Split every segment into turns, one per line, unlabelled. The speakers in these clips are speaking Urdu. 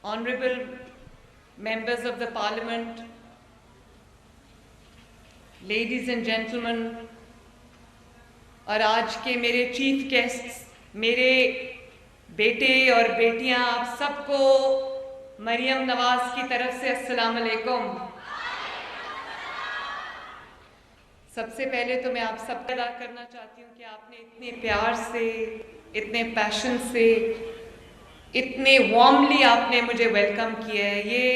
honorable members of the Parliament, ladies and gentlemen, اور آج کے میرے چیف گیسٹس، میرے بیٹے اور بیٹیاں، آپ سب کو مریم نواز کی طرف سے السلام علیکم۔ سب سے پہلے تو میں آپ سب کا ادا کرنا چاہتی ہوں کہ آپ نے اتنے پیار سے، اتنے پیشن سے، اتنے وارملی آپ نے مجھے ویلکم کیا ہے۔ یہ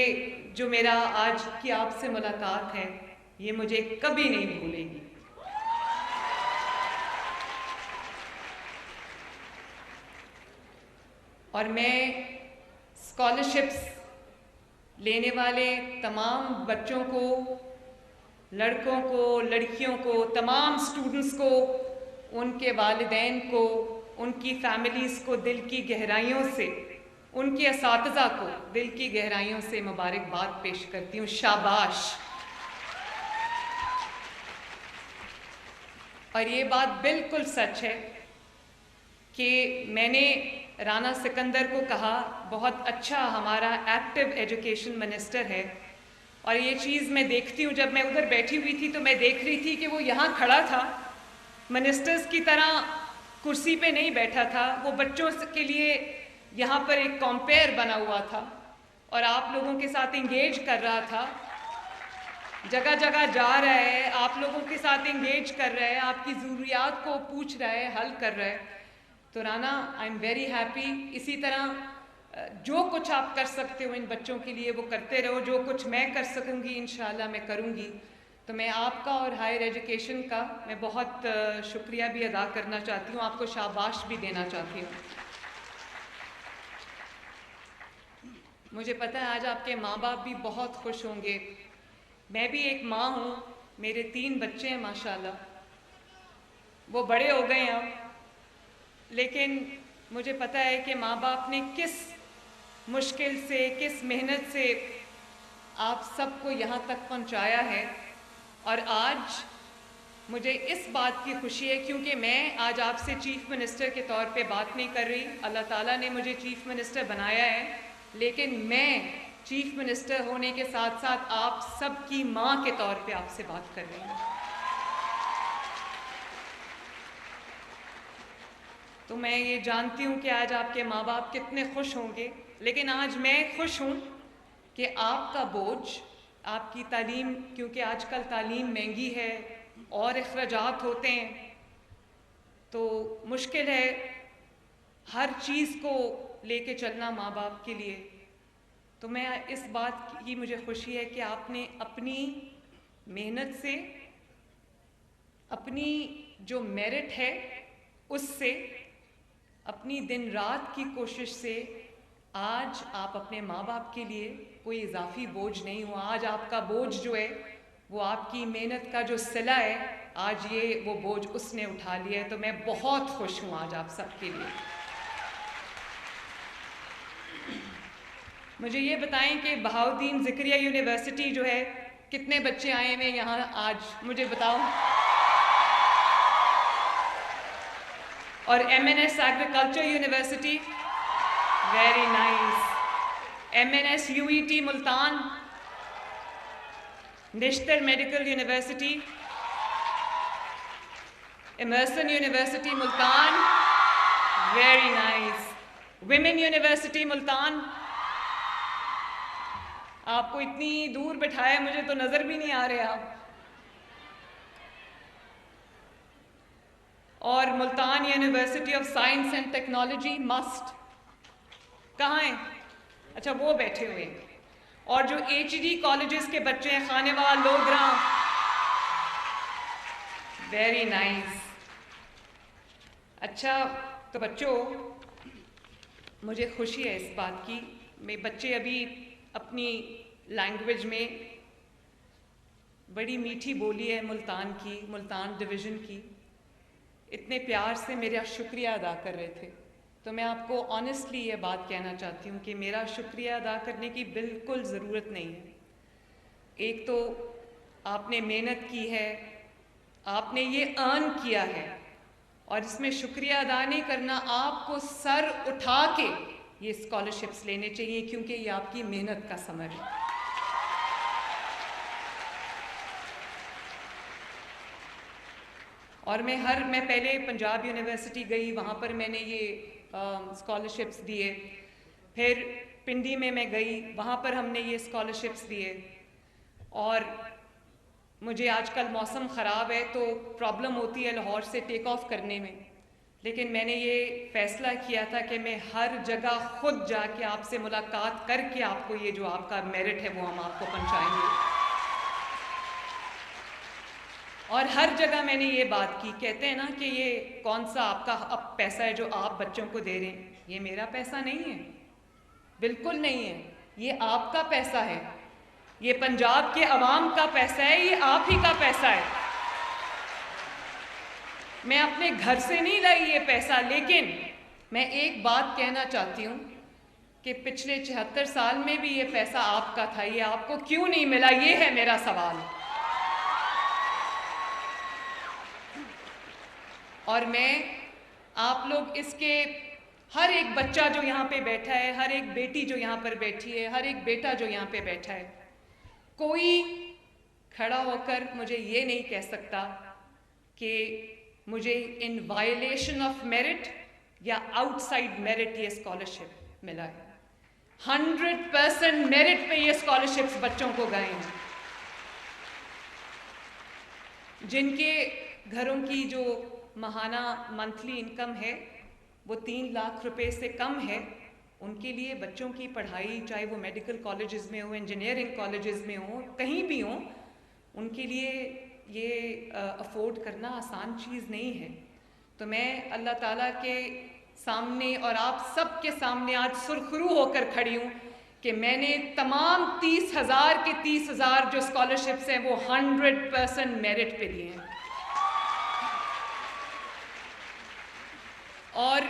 جو میرا آج کی آپ سے ملاقات ہے، یہ مجھے کبھی نہیں بھولے گی۔ اور میں اسکالرشپس لینے والے تمام بچوں کو، لڑکوں کو، لڑکیوں کو، تمام اسٹوڈنٹس کو، ان کے والدین کو، ان کی فیملیز کو دل کی گہرائیوں سے، ان کے اساتذہ کو دل کی گہرائیوں سے مبارکباد پیش کرتی ہوں۔ شاباش۔ اور یہ بات بالکل سچ ہے کہ میں نے رانا سکندر کو کہا، بہت اچھا ہمارا ایکٹیو ایجوکیشن منسٹر ہے، اور یہ چیز میں دیکھتی ہوں، جب میں ادھر بیٹھی ہوئی تھی تو میں دیکھ رہی تھی کہ وہ یہاں کھڑا تھا، منسٹرز کی طرح کرسی پہ نہیں بیٹھا تھا، وہ بچوں کے لیے یہاں پر ایک کمپیئر بنا ہوا تھا اور آپ لوگوں کے ساتھ انگیج کر رہا تھا، جگہ جگہ جا رہا ہے، آپ لوگوں کے ساتھ انگیج کر رہا ہے، آپ کی ضروریات کو پوچھ رہا ہے، حل کر رہا ہے۔ تو Rana, I am very happy. اسی طرح جو کچھ آپ کر سکتے ہو ان بچوں کے لیے وہ کرتے رہو، جو کچھ میں کر سکوں گی انشاءاللہ میں کروں گی۔ تو میں آپ کا اور ہائر ایجوکیشن کا میں بہت شکریہ بھی ادا کرنا چاہتی ہوں، آپ کو شاباش بھی دینا چاہتی ہوں۔ مجھے پتہ ہے آج آپ کے ماں باپ بھی بہت خوش ہوں گے۔ میں بھی ایک ماں ہوں، میرے 3 بچے ہیں ماشاءاللہ، وہ بڑے ہو گئے ہیں اب، لیکن مجھے پتہ ہے کہ ماں باپ نے کس مشکل سے، کس محنت سے آپ سب کو یہاں تک پہنچایا ہے۔ اور آج مجھے اس بات کی خوشی ہے، کیونکہ میں آج آپ سے چیف منسٹر کے طور پہ بات نہیں کر رہی، اللہ تعالیٰ نے مجھے چیف منسٹر بنایا ہے، لیکن میں چیف منسٹر ہونے کے ساتھ ساتھ آپ سب کی ماں کے طور پہ آپ سے بات کر رہی ہوں۔ تو میں یہ جانتی ہوں کہ آج آپ کے ماں باپ کتنے خوش ہوں گے، لیکن آج میں خوش ہوں کہ آپ کا بوجھ، آپ کی تعلیم، کیونکہ آج کل تعلیم مہنگی ہے اور اخراجات ہوتے ہیں، تو مشکل ہے ہر چیز کو لے کے چلنا ماں باپ کے لیے۔ تو میں اس بات کی مجھے خوشی ہے کہ آپ نے اپنی محنت سے، اپنی جو میرٹ ہے اس سے، اپنی دن رات کی کوشش سے آج آپ اپنے ماں باپ کے لیے کوئی اضافی بوجھ نہیں ہوا۔ آج آپ کا بوجھ جو ہے وہ آپ کی محنت کا جو صلہ ہے، آج یہ وہ بوجھ اس نے اٹھا لیا ہے۔ تو میں بہت خوش ہوں آج آپ سب کے لیے۔ مجھے یہ بتائیں کہ بہاؤالدین ذکریہ یونیورسٹی جو ہے، کتنے بچے آئے ہوئے یہاں آج، مجھے بتاؤ۔ اور M N S Agriculture University, very nice. M N S U E T Multan, Nishtar Medical University, Emerson University Multan, very nice. Women university Multan, آپ کو اتنی دور بٹھایا، مجھے تو نظر بھی نہیں آ رہے آپ۔ اور Multan university of science and technology, must, کہاں ہیں؟ اچھا وہ بیٹھے ہوئے ہیں۔ اور جو ایچ ڈی کالجز کے بچے ہیں، خانیوال، لوگراں، ویری نائس۔ اچھا تو بچوں، مجھے خوشی ہے اس بات کی، میں بچے ابھی اپنی لینگویج میں، بڑی میٹھی بولی ہے ملتان کی، ملتان ڈویژن کی، اتنے پیار سے میرا شکریہ ادا کر رہے تھے۔ تو میں آپ کو آنیسٹلی یہ بات کہنا چاہتی ہوں کہ میرا شکریہ ادا کرنے کی بالکل ضرورت نہیں ہے۔ ایک تو آپ نے محنت کی ہے، آپ نے یہ ارن کیا ہے، اور اس میں شکریہ ادا نہیں کرنا، آپ کو سر اٹھا کے یہ اسکالرشپس لینے چاہیے کیونکہ یہ آپ کی محنت کا ثمر ہے. اور میں پہلے پنجاب یونیورسٹی گئی, وہاں پر میں نے یہ اسکالرشپس دیے. پھر پنڈی میں گئی, وہاں پر ہم نے یہ اسکالرشپس دیے. اور مجھے آج کل موسم خراب ہے تو پرابلم ہوتی ہے لاہور سے ٹیک آف کرنے میں, لیکن میں نے یہ فیصلہ کیا تھا کہ میں ہر جگہ خود جا کے آپ سے ملاقات کر کے آپ کو یہ جو آپ کا میرٹ ہے وہ ہم آپ کو پہنچائیں گے. اور ہر جگہ میں نے یہ بات کی. کہتے ہیں نا کہ یہ کون سا آپ کا اب پیسہ ہے جو آپ بچوں کو دے رہے ہیں. یہ میرا پیسہ نہیں ہے, بالکل نہیں ہے. یہ آپ کا پیسہ ہے, یہ پنجاب کے عوام کا پیسہ ہے, یہ آپ ہی کا پیسہ ہے. میں اپنے گھر سے نہیں لائی یہ پیسہ, لیکن میں ایک بات کہنا چاہتی ہوں کہ پچھلے 76 سال میں بھی یہ پیسہ آپ کا تھا. یہ آپ کو کیوں نہیں ملا, یہ ہے میرا سوال. اور میں آپ لوگ اس کے ہر ایک بچہ جو یہاں پہ بیٹھا ہے, ہر ایک بیٹی جو یہاں پر بیٹھی ہے, ہر ایک بیٹا جو یہاں پہ بیٹھا ہے, کوئی کھڑا ہو کر مجھے یہ نہیں کہہ سکتا کہ مجھے ان وائلیشن آف میرٹ یا آؤٹ سائڈ میرٹ یہ اسکالرشپ ملا ہے. 100% میرٹ پہ یہ اسکالرشپس بچوں کو گئے ہیں. جن کے گھروں کی جو ماہانہ منتھلی انکم ہے وہ 3 لاکھ روپے سے کم ہے, ان کے لیے بچوں کی پڑھائی, چاہے وہ میڈیکل کالجز میں ہوں, انجینئرنگ کالجز میں ہوں, کہیں بھی ہوں, ان کے لیے یہ افورڈ کرنا آسان چیز نہیں ہے. تو میں اللہ تعالیٰ کے سامنے اور آپ سب کے سامنے آج سرخرو ہو کر کھڑی ہوں کہ میں نے تمام 30,000 کے 30,000 جو اسکالرشپس ہیں وہ 100% میرٹ پہ دیے ہیں. اور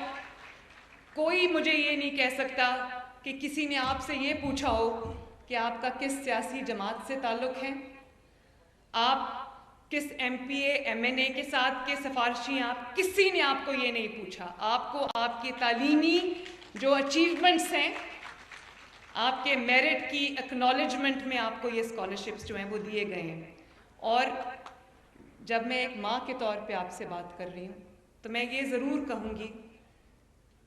کوئی مجھے یہ نہیں کہہ سکتا کہ کسی نے آپ سے یہ پوچھا ہو کہ آپ کا کس سیاسی جماعت سے تعلق ہے, آپ کس M P A M N A کے ساتھ کے سفارشی ہیں, آپ کسی نے آپ کو یہ نہیں پوچھا. آپ کو آپ کی تعلیمی جو اچیومنٹس ہیں, آپ کے میرٹ کی اکنالجمنٹ میں آپ کو یہ اسکالرشپس جو ہیں وہ دیے گئے ہیں. اور جب میں ایک ماں کے طور پہ آپ سے بات کر رہی ہوں تو میں یہ ضرور کہوں گی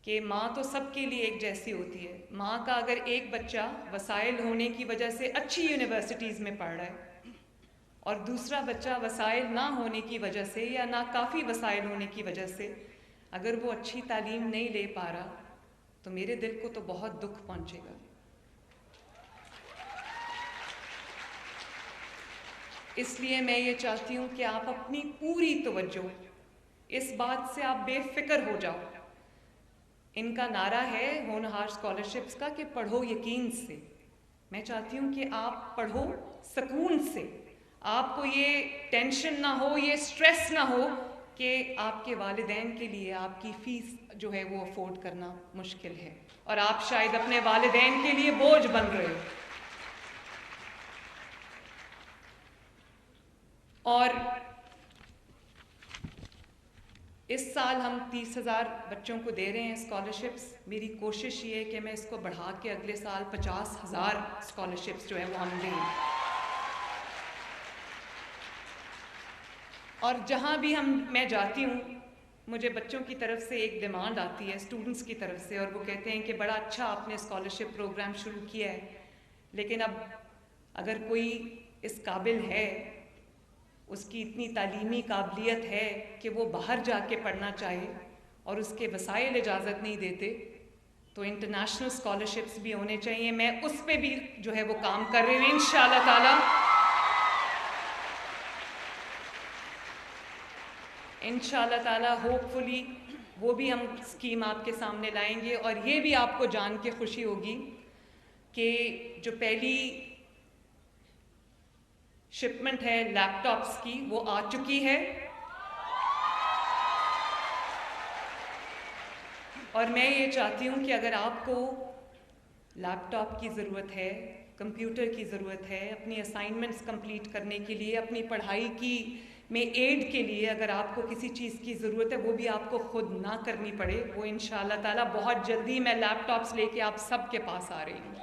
کہ ماں تو سب کے لیے ایک جیسی ہوتی ہے. ماں کا اگر ایک بچہ وسائل ہونے کی وجہ سے اچھی یونیورسٹیز میں پڑھ رہا ہے اور دوسرا بچہ وسائل نہ ہونے کی وجہ سے یا ناکافی وسائل ہونے کی وجہ سے اگر وہ اچھی تعلیم نہیں لے پا رہا تو میرے دل کو تو بہت دکھ پہنچے گا. اس لیے میں یہ چاہتی ہوں کہ آپ اپنی پوری توجہ اس بات سے آپ بے فکر ہو جاؤ. ان کا نعرہ ہے ہونہار اسکالرشپس کا کہ پڑھو یقین سے. میں چاہتی ہوں کہ آپ پڑھو سکون سے, آپ کو یہ ٹینشن نہ ہو, یہ سٹریس نہ ہو کہ آپ کے والدین کے لیے آپ کی فیس جو ہے وہ افورڈ کرنا مشکل ہے اور آپ شاید اپنے والدین کے لیے بوجھ بن رہے ہو. اور اس سال ہم 30,000 بچوں کو دے رہے ہیں اسکالرشپس. میری کوشش یہ ہے کہ میں اس کو بڑھا کے اگلے سال 50,000 اسکالرشپس جو ہیں وہ ہم دیں. اور جہاں بھی میں جاتی ہوں مجھے بچوں کی طرف سے ایک ڈیمانڈ آتی ہے, اسٹوڈنٹس کی طرف سے, اور وہ کہتے ہیں کہ بڑا اچھا آپ نے اسکالرشپ پروگرام شروع کیا ہے, لیکن اب اگر کوئی اس قابل ہے, اس کی اتنی تعلیمی قابلیت ہے کہ وہ باہر جا کے پڑھنا چاہے اور اس کے وسائل اجازت نہیں دیتے, تو انٹرنیشنل اسکالرشپس بھی ہونے چاہیے. میں اس پہ بھی جو ہے وہ کام کر رہی ہوں. انشاءاللہ تعالی ہوپ فلی وہ بھی ہم اسکیم آپ کے سامنے لائیں گے. اور یہ بھی آپ کو جان کے خوشی ہوگی کہ جو پہلی شپمنٹ ہے لیپ ٹاپس کی وہ آ چکی ہے, اور میں یہ چاہتی ہوں کہ اگر آپ کو لیپ ٹاپ کی ضرورت ہے, کمپیوٹر کی ضرورت ہے اپنی اسائنمنٹس کمپلیٹ کرنے کے لیے, اپنی پڑھائی کی میں ایڈ کے لیے اگر آپ کو کسی چیز کی ضرورت ہے وہ بھی آپ کو خود نہ کرنی پڑے، وہ انشاءاللہ تعالیٰ بہت جلدی میں لیپ ٹاپس لے کے آپ سب کے پاس آ رہی ہوں۔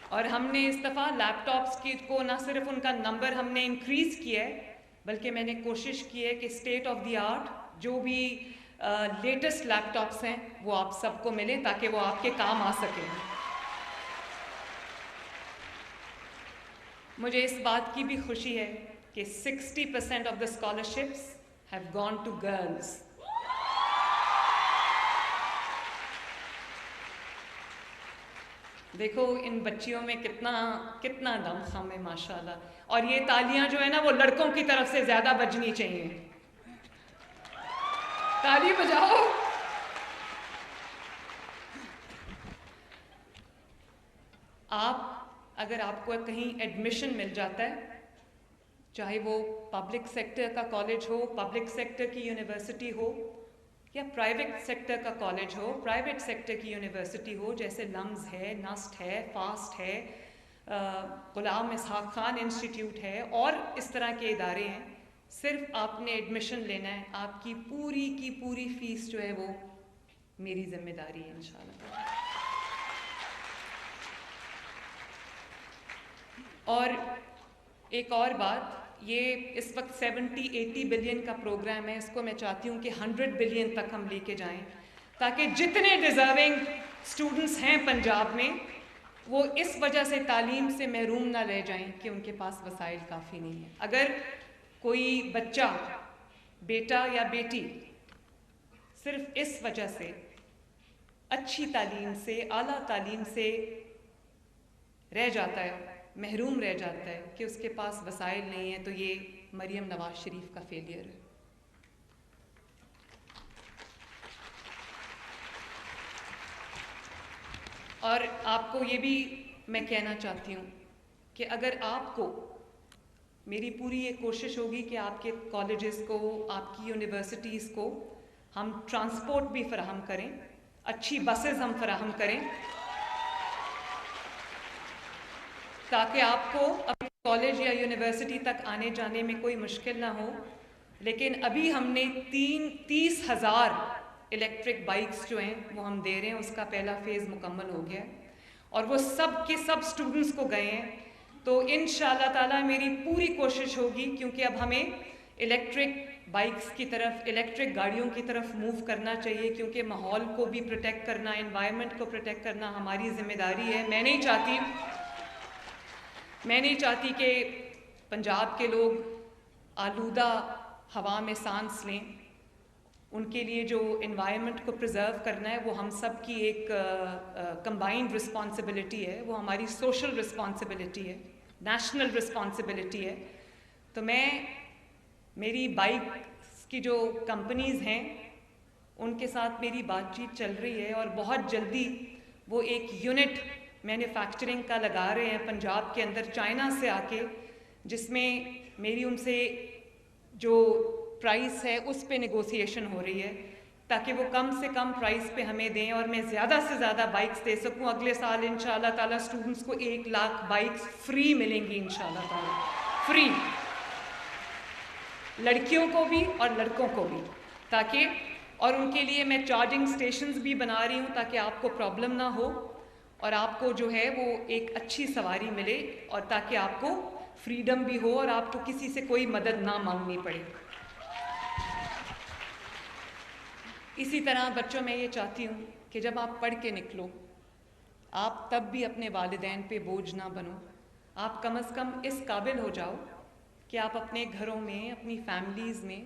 اور ہم نے اس دفعہ لیپ ٹاپس کی کو نہ صرف ان کا نمبر ہم نے انکریز کیا ہے، بلکہ میں نے کوشش کی ہے کہ اسٹیٹ آف دی آرٹ جو بھی لیٹسٹ لیپ ٹاپس ہیں وہ آپ سب کو ملیں تاکہ وہ آپ کے کام آ سکیں۔ مجھے اس بات کی بھی خوشی ہے کہ 60% of the scholarships have gone to girls. دیکھو ان بچیوں میں کتنا دم خم ہے ماشاءاللہ، اور یہ تالیاں جو ہے نا وہ لڑکوں کی طرف سے زیادہ بجنی چاہیے۔ تالی بجاؤ۔ اگر آپ کو کہیں ایڈمیشن مل جاتا ہے، چاہے وہ پبلک سیکٹر کا کالج ہو، پبلک سیکٹر کی یونیورسٹی ہو، یا پرائیویٹ سیکٹر کا کالج ہو، پرائیویٹ سیکٹر کی یونیورسٹی ہو، جیسے لمز ہے، نسٹ ہے، فاسٹ ہے، غلام اسحاق خان انسٹیٹیوٹ ہے، اور اس طرح کے ادارے ہیں، صرف آپ نے ایڈمیشن لینا ہے، آپ کی پوری فیس جو ہے وہ میری ذمہ داری ہے انشاءاللہ۔ اور ایک اور بات، یہ اس وقت 70-80 بلین کا پروگرام ہے، اس کو میں چاہتی ہوں کہ 100 بلین تک ہم لے کے جائیں، تاکہ جتنے ڈیزرونگ اسٹوڈنٹس ہیں پنجاب میں وہ اس وجہ سے تعلیم سے محروم نہ رہ جائیں کہ ان کے پاس وسائل کافی نہیں ہیں۔ اگر کوئی بچہ، بیٹا یا بیٹی صرف اس وجہ سے اچھی تعلیم سے، اعلیٰ تعلیم سے رہ جاتا ہے، محروم رہ جاتا ہے کہ اس کے پاس وسائل نہیں ہیں، تو یہ مریم نواز شریف کا فیلئر ہے۔ اور آپ کو یہ بھی میں کہنا چاہتی ہوں کہ اگر آپ کو، میری پوری یہ کوشش ہوگی کہ آپ کے کالجز کو، آپ کی یونیورسٹیز کو ہم ٹرانسپورٹ بھی فراہم کریں، اچھی بسز ہم فراہم کریں، تاکہ آپ کو اپنے کالج یا یونیورسٹی تک آنے جانے میں کوئی مشکل نہ ہو۔ لیکن ابھی ہم نے 30,000 الیکٹرک بائکس جو ہیں وہ ہم دے رہے ہیں، اس کا پہلا فیز مکمل ہو گیا ہے، اور وہ سب کے سب اسٹوڈنٹس کو گئے ہیں۔ تو انشاءاللہ تعالیٰ میری پوری کوشش ہوگی، کیونکہ اب ہمیں الیکٹرک بائکس کی طرف، الیکٹرک گاڑیوں کی طرف موو کرنا چاہیے، کیونکہ ماحول کو بھی پروٹیکٹ کرنا، انوائرمنٹ کو پروٹیکٹ کرنا ہماری ذمہ داری ہے۔ میں نہیں چاہتی کہ پنجاب کے لوگ آلودہ ہوا میں سانس لیں۔ ان کے لیے جو انوائرمنٹ کو پرزرو کرنا ہے وہ ہم سب کی ایک کمبائنڈ رسپانسبلٹی ہے، وہ ہماری سوشل رسپانسبلٹی ہے، نیشنل رسپانسبلٹی ہے۔ تو میری بائکس کی جو کمپنیز ہیں ان کے ساتھ میری بات چیت چل رہی ہے، اور بہت جلدی وہ ایک یونٹ مینوفیکچرنگ کا لگا رہے ہیں پنجاب کے اندر چائنا سے آ کے، جس میں میری ان سے جو پرائس ہے اس پہ نیگوسیشن ہو رہی ہے، تاکہ وہ کم سے کم پرائس پہ ہمیں دیں اور میں زیادہ سے زیادہ بائکس دے سکوں۔ اگلے سال انشاءاللہ تعالیٰ اسٹوڈنٹس کو 1,00,000 بائکس فری ملیں گی انشاءاللہ تعالیٰ، فری، لڑکیوں کو بھی اور لڑکوں کو بھی، تاکہ، اور ان کے لیے میں چارجنگ سٹیشنز بھی بنا رہی ہوں تاکہ آپ کو پرابلم نہ ہو، اور آپ کو جو ہے وہ ایک اچھی سواری ملے، اور تاکہ آپ کو فریڈم بھی ہو اور آپ کو کسی سے کوئی مدد نہ مانگنی پڑے۔ اسی طرح بچوں میں یہ چاہتی ہوں کہ جب آپ پڑھ کے نکلو، آپ تب بھی اپنے والدین پہ بوجھ نہ بنو، آپ کم از کم اس قابل ہو جاؤ کہ آپ اپنے گھروں میں، اپنی فیملیز میں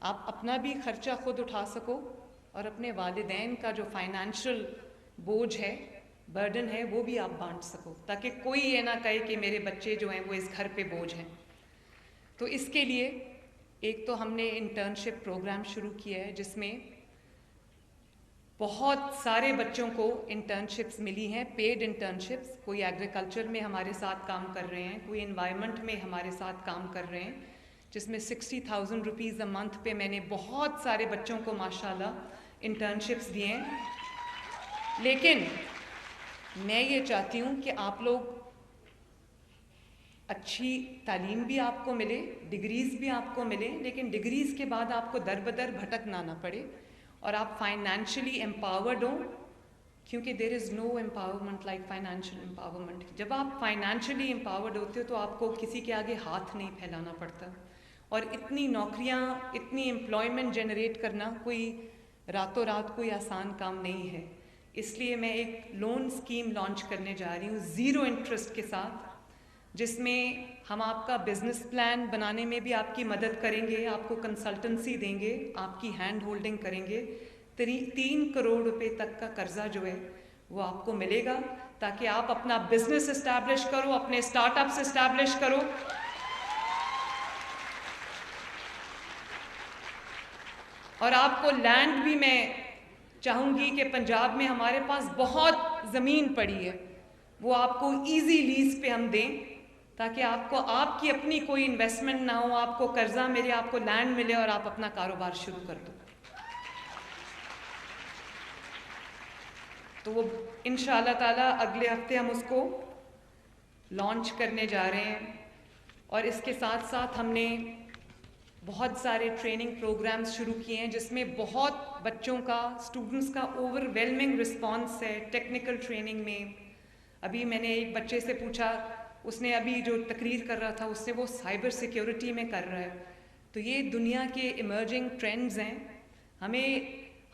آپ اپنا بھی خرچہ خود اٹھا سکو، اور اپنے والدین کا جو فائنینشیل بوجھ ہے، برڈن ہے، وہ بھی آپ بانٹ سکو، تاکہ کوئی یہ نہ کہے کہ میرے بچے جو ہیں وہ اس گھر پہ بوجھ ہیں۔ تو اس کے لیے ایک تو ہم نے انٹرنشپ پروگرام شروع کیا ہے، جس میں بہت سارے بچوں کو انٹرنشپس ملی ہیں، پیڈ انٹرنشپس، کوئی ایگریکلچر میں ہمارے ساتھ کام کر رہے ہیں، کوئی انوائرمنٹ میں ہمارے ساتھ کام کر رہے ہیں، جس میں 60,000 روپیز اے منتھ پہ میں نے بہت سارے بچوں کو ماشاءاللہ انٹرنشپس دیے ہیں۔ لیکن میں یہ چاہتی ہوں کہ آپ لوگ اچھی تعلیم بھی آپ کو ملے, ڈگریز بھی آپ کو ملے, لیکن ڈگریز کے بعد آپ کو در بدر بھٹکنا نہ پڑے اور آپ فائنینشلی امپاورڈ ہوں, کیونکہ دیر از نو امپاورمنٹ لائک فائنینشیل امپاورمنٹ. جب آپ فائنینشلی امپاورڈ ہوتے ہو تو آپ کو کسی کے آگے ہاتھ نہیں پھیلانا پڑتا, اور اتنی نوکریاں, اتنی امپلائمنٹ جنریٹ کرنا کوئی راتوں رات کوئی آسان کام نہیں ہے. اس لیے میں ایک لون اسکیم لانچ کرنے جا رہی ہوں 0 انٹرسٹ کے ساتھ, جس میں ہم آپ کا بزنس پلان بنانے میں بھی آپ کی مدد کریں گے, آپ کو کنسلٹنسی دیں گے, آپ کی ہینڈ ہولڈنگ کریں گے. 3 کروڑ روپے تک کا قرضہ جو ہے وہ آپ کو ملے گا, تاکہ آپ اپنا بزنس اسٹیبلش کرو, اپنے اسٹارٹ اپس اسٹیبلش کرو. اور آپ کو لینڈ بھی میں چاہوں گی کہ پنجاب میں ہمارے پاس بہت زمین پڑی ہے, وہ آپ کو ایزی لیز پہ ہم دیں, تاکہ آپ کو آپ کی اپنی کوئی انویسٹمنٹ نہ ہو, آپ کو قرضہ ملے, آپ کو لینڈ ملے اور آپ اپنا کاروبار شروع کر دو. تو وہ انشاءاللہ تعالیٰ اگلے ہفتے ہم اس کو لانچ کرنے جا رہے ہیں. اور اس کے ساتھ ساتھ ہم نے بہت سارے ٹریننگ پروگرامز شروع کیے ہیں, جس میں بہت بچوں کا, اسٹوڈنٹس کا اوور ویلمنگ رسپانس ہے ٹیکنیکل ٹریننگ میں. ابھی میں نے ایک بچے سے پوچھا, اس نے ابھی جو تقریر کر رہا تھا اس سے وہ سائبر سیکیورٹی میں کر رہا ہے. تو یہ دنیا کے ایمرجنگ ٹرینڈز ہیں.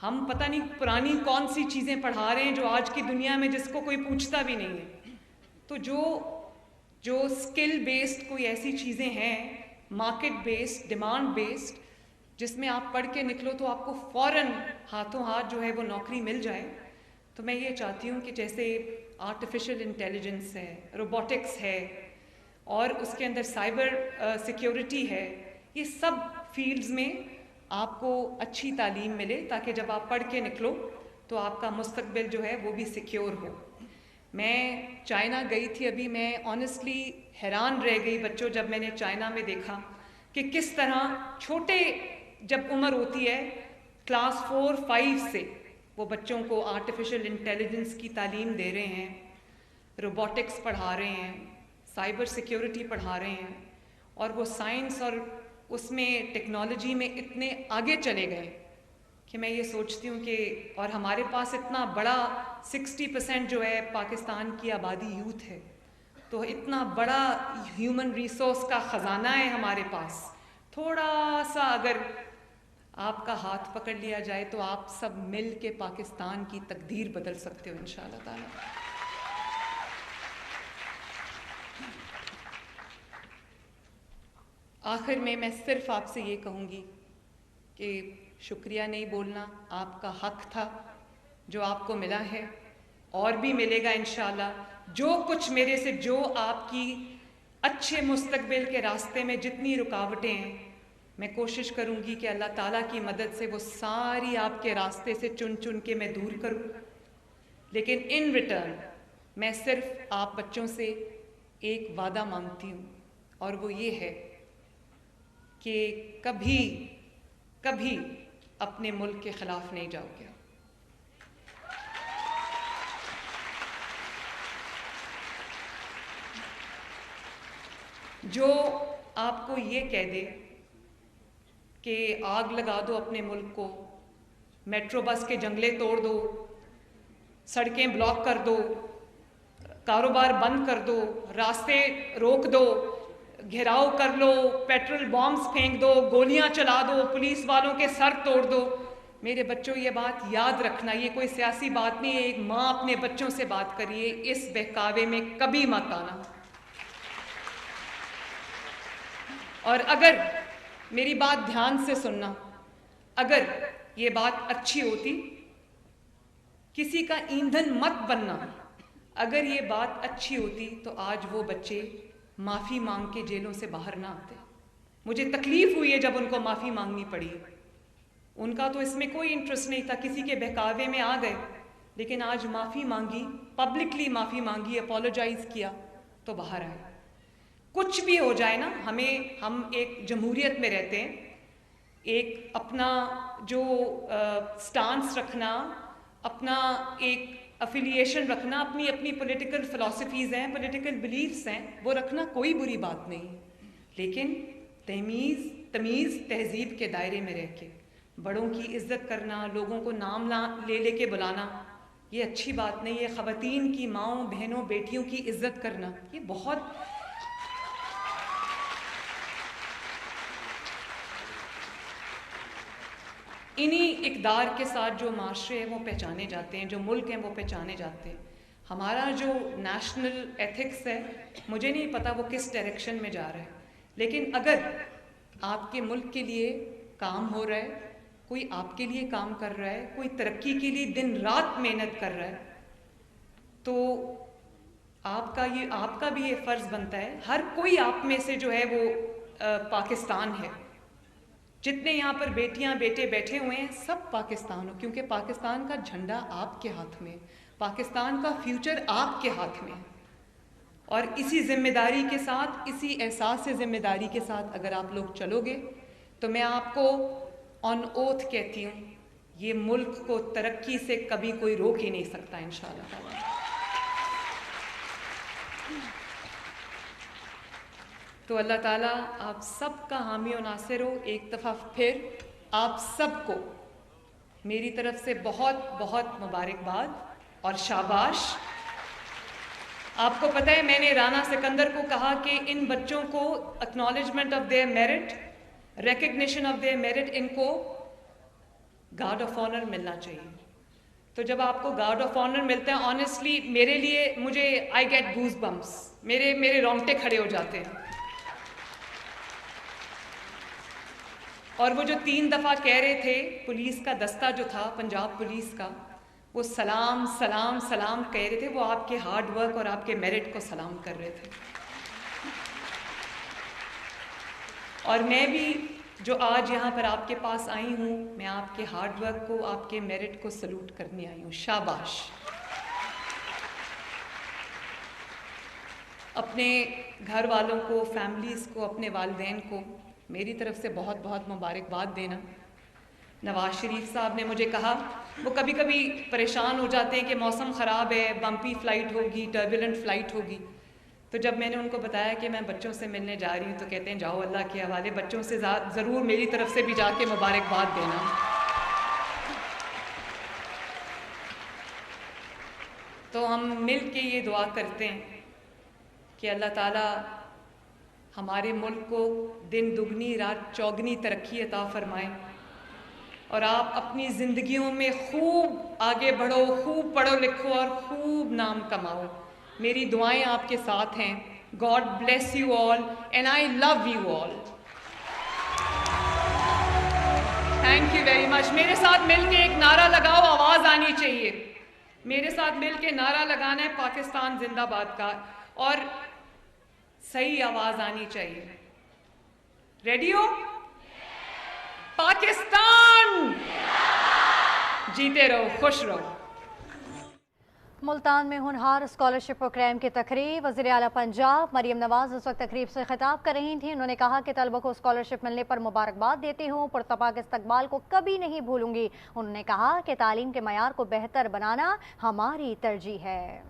ہم پتہ نہیں پرانی کون سی چیزیں پڑھا رہے ہیں جو آج کی دنیا میں جس کو کوئی پوچھتا بھی نہیں ہے. تو جو اسکل بیسڈ کوئی ایسی چیزیں ہیں, مارکیٹ بیسڈ, ڈیمانڈ بیسڈ, جس میں آپ پڑھ کے نکلو تو آپ کو فوراً ہاتھوں ہاتھ جو ہے وہ نوکری مل جائے. تو میں یہ چاہتی ہوں کہ جیسے آرٹیفیشل انٹیلیجنس ہے, روبوٹکس ہے, اور اس کے اندر سائبر سیکیورٹی ہے, یہ سب فیلڈز میں آپ کو اچھی تعلیم ملے, تاکہ جب آپ پڑھ کے نکلو تو آپ کا مستقبل جو ہے وہ بھی سیکیور ہو. میں چائنا گئی تھی ابھی, میں آنیسٹلی حیران رہ گئی بچوں جب میں نے چائنا میں دیکھا کہ کس طرح چھوٹے جب عمر ہوتی ہے کلاس 4-5 سے وہ بچوں کو آرٹیفیشل انٹیلیجنس کی تعلیم دے رہے ہیں, روبوٹکس پڑھا رہے ہیں, سائبر سیکیورٹی پڑھا رہے ہیں, اور وہ سائنس اور اس میں ٹیکنالوجی میں اتنے آگے چلے گئے کہ میں یہ سوچتی ہوں کہ, اور ہمارے پاس اتنا بڑا 60% جو ہے پاکستان کی آبادی یوتھ ہے, تو اتنا بڑا ہیومن ریسورس کا خزانہ ہے ہمارے پاس. تھوڑا سا اگر آپ کا ہاتھ پکڑ لیا جائے تو آپ سب مل کے پاکستان کی تقدیر بدل سکتے ہو انشاءاللہ تعالی. آخر میں صرف آپ سے یہ کہوں گی کہ شکریہ نہیں بولنا, آپ کا حق تھا جو آپ کو ملا ہے, اور بھی ملے گا انشاءاللہ. جو کچھ میرے سے, جو آپ کی اچھے مستقبل کے راستے میں جتنی رکاوٹیں ہیں, میں کوشش کروں گی کہ اللہ تعالیٰ کی مدد سے وہ ساری آپ کے راستے سے چن چن کے میں دور کروں. لیکن ان ریٹرن میں صرف آپ بچوں سے ایک وعدہ مانگتی ہوں, اور وہ یہ ہے کہ کبھی اپنے ملک کے خلاف نہیں جاؤ گے. جو آپ کو یہ کہہ دے کہ آگ لگا دو اپنے ملک کو, میٹرو بس کے جنگلے توڑ دو, سڑکیں بلاک کر دو, کاروبار بند کر دو, راستے روک دو, گھیراؤ کر لو, پیٹرول بامز پھینک دو, گولیاں چلا دو, پولیس والوں کے سر توڑ دو, میرے بچوں یہ بات یاد رکھنا, یہ کوئی سیاسی بات نہیں ہے, ایک ماں اپنے بچوں سے بات کریے, اس بہکاوے میں کبھی مت آنا. اور اگر میری بات دھیان سے سننا, اگر یہ بات اچھی ہوتی, کسی کا ایندھن مت بننا, اگر یہ بات اچھی ہوتی تو آج وہ بچے معافی مانگ کے جیلوں سے باہر نہ آتے. مجھے تکلیف ہوئی ہے جب ان کو معافی مانگنی پڑی. ان کا تو اس میں کوئی انٹرسٹ نہیں تھا, کسی کے بہکاوے میں آ گئے, لیکن آج معافی مانگی, پبلکلی معافی مانگی, اپولوجائز کیا تو باہر آئے. کچھ بھی ہو جائے نا, ہم ایک جمہوریت میں رہتے ہیں, ایک اپنا جو سٹانس رکھنا, اپنا ایک افیلیشن رکھنا، اپنی اپنی پولیٹیکل فلسفیز ہیں، پولیٹیکل بلیفس ہیں، وہ رکھنا کوئی بری بات نہیں، لیکن تمیز تہذیب کے دائرے میں رہ کے بڑوں کی عزت کرنا، لوگوں کو نام لے لے کے بلانا، یہ اچھی بات نہیں ہے۔ خواتین کی ماؤں، بہنوں، بیٹیوں کی عزت کرنا، یہ بہت انہی اقدار کے ساتھ جو معاشرے ہیں وہ پہچانے جاتے ہیں، جو ملک ہیں وہ پہچانے جاتے ہیں۔ ہمارا جو نیشنل ایتھکس ہے، مجھے نہیں پتا وہ کس ڈائریکشن میں جا رہا ہے، لیکن اگر آپ کے ملک کے لیے کام ہو رہا ہے، کوئی آپ کے لیے کام کر رہا ہے، کوئی ترقی کے لیے دن رات محنت کر رہا ہے، تو آپ کا بھی یہ فرض بنتا ہے۔ ہر کوئی آپ میں سے جو ہے وہ پاکستان ہے، جتنے یہاں پر بیٹیاں بیٹے بیٹھے ہوئے ہیں سب پاکستان ہو، کیونکہ پاکستان کا جھنڈا آپ کے ہاتھ میں، پاکستان کا فیوچر آپ کے ہاتھ میں ہے۔ اور اسی ذمہ داری کے ساتھ، اسی احساس سے ذمہ داری کے ساتھ اگر آپ لوگ چلو گے تو میں آپ کو آن اوتھ کہتی ہوں، یہ ملک کو ترقی سے کبھی کوئی روک ہی نہیں سکتا انشاءاللہ تعالی۔ تو اللہ تعالیٰ آپ سب کا حامی و ناصر ہو۔ ایک دفعہ پھر آپ سب کو میری طرف سے بہت بہت مبارکباد اور شاباش۔ آپ کو پتہ ہے میں نے رانا سکندر کو کہا کہ ان بچوں کو acknowledgement of their merit, recognition of their merit, ان کو گارڈ آف آنر ملنا چاہیے۔ تو جب آپ کو گارڈ آف آنر ملتا ہے، آنیسٹلی میرے لیے، مجھے آئی گیٹ گوز بمپس، میرے رونگٹے کھڑے ہو جاتے ہیں۔ اور وہ جو 3 دفعہ کہہ رہے تھے، پولیس کا دستہ جو تھا، پنجاب پولیس کا، وہ سلام سلام سلام کہہ رہے تھے، وہ آپ کے ہارڈ ورک اور آپ کے میرٹ کو سلام کر رہے تھے۔ اور میں بھی جو آج یہاں پر آپ کے پاس آئی ہوں، میں آپ کے ہارڈ ورک کو، آپ کے میرٹ کو سلوٹ کرنے آئی ہوں۔ شاباش۔ اپنے گھر والوں کو، فیملیز کو، اپنے والدین کو میری طرف سے بہت بہت مبارکباد دینا۔ نواز شریف صاحب نے مجھے کہا، وہ کبھی کبھی پریشان ہو جاتے ہیں کہ موسم خراب ہے، بمپی فلائٹ ہوگی، ٹربولنٹ فلائٹ ہوگی، تو جب میں نے ان کو بتایا کہ میں بچوں سے ملنے جا رہی ہوں تو کہتے ہیں جاؤ اللہ کے حوالے، بچوں سے ضرور میری طرف سے بھی جا کے مبارکباد دینا۔ تو ہم مل کے یہ دعا کرتے ہیں کہ اللہ تعالیٰ ہمارے ملک کو دن دگنی رات چوگنی ترقی عطا فرمائے، اور آپ اپنی زندگیوں میں خوب آگے بڑھو، خوب پڑھو لکھو اور خوب نام کماؤ۔ میری دعائیں آپ کے ساتھ ہیں۔ God bless you all and I love you all. Thank you very much. میرے ساتھ مل کے ایک نعرہ لگاؤ، آواز آنی چاہیے۔ میرے ساتھ مل کے نعرہ لگانا ہے پاکستان زندہ باد کا، اور صحیح آواز آنی چاہیے۔ ریڈی ہو؟ پاکستان جیتے رہو، خوش رہو۔
ملتان میں ہونہار اسکالرشپ پروگرام کی تقریب، وزیر اعلیٰ پنجاب مریم نواز اس وقت تقریب سے خطاب کر رہی تھیں۔ انہوں نے کہا کہ طلبہ کو اسکالرشپ ملنے پر مبارکباد دیتی ہوں، پرتپاک استقبال کو کبھی نہیں بھولوں گی۔ انہوں نے کہا کہ تعلیم کے معیار کو بہتر بنانا ہماری ترجیح ہے۔